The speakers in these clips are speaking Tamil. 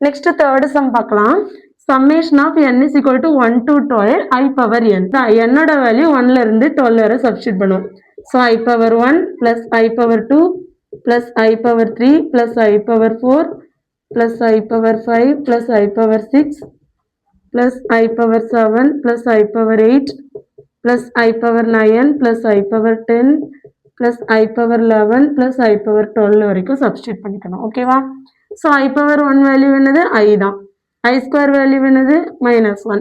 நெக்ஸ்ட் தேர்ட் சம் பார்க்கலாம். summation of n is equal to 1 to 12 I power n. n ஓட வேல்யூ 1ல இருந்து 12 வரை சப்ஸ்டிட் பண்ணுவோம். So I power 1 plus I power 2 plus I power 3 plus I power 4 plus I power 5 plus I power 6 plus I power 7 plus I power 8 plus I power 9 plus I power 10 plus I power 11 plus I power 12 வரைக்கும் சப்ஸ்டிட் பண்ணிக்கணும். ஓகேவா? ஸோ I power 1 வேல்யூ என்னது I தான். I square வேல்யூ என்னது -1.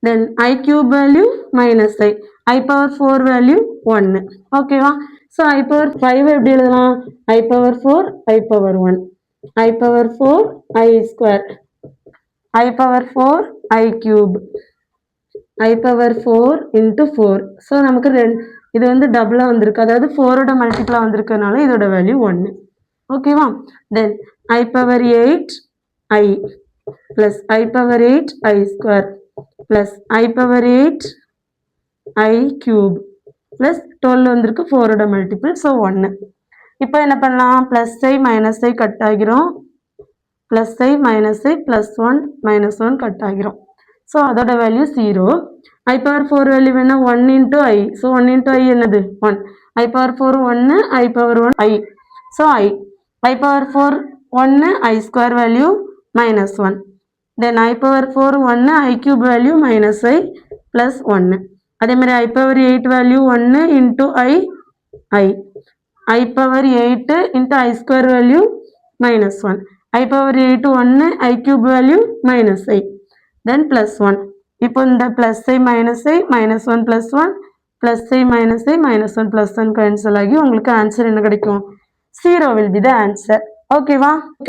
then I cube value -I. I power 4 value 1. ஓகேவா? ஸோ I power 5 எப்படி எழுதலாம்? I power 4 I power 1. I power 4 I square. I power 4 I cube. I power 4 into 4. So நமக்கு இது வந்து டபுளாக வந்திருக்கு, அதாவது 4ஓட மல்டிப்ளாக வந்திருக்கனால இதோட வேல்யூ 1. ஓகேவா? தென் I power 8 I plus I power 8 I square plus I power 8 I cube plus 12 வந்திருக்கு 4ஓட மல்டிபிள், ஸோ 1. இப்போ என்ன பண்ணலாம்? ப்ளஸ் ஐ மைனஸ் ஐ கட் ஆகிரும், ப்ளஸ் ஐ மைனஸ் ஐ ப்ளஸ் 1 -1 கட் ஆகிரும். ஸோ அதோட வேல்யூ 0. I power 4 வேல்யூ என்ன? 1 into I. So 1 into I என்னது 1. I power 4 1, I power 1 I. So I power 4 1 I square value -1. then I power 4 1 I cube value -I plus 1. அதே மாதிரி I power 8 value 1 into I power 8 into I square value -1. I power 8 1 I cube value -I then plus 1. இப்போ இந்த plus I minus I -1 plus 1 plus I minus I -1 plus 1 cancel ஆகி உங்களுக்கு ஆன்சர் என்ன கிடைக்கும்? 0 will be the answer. ஓகேவா?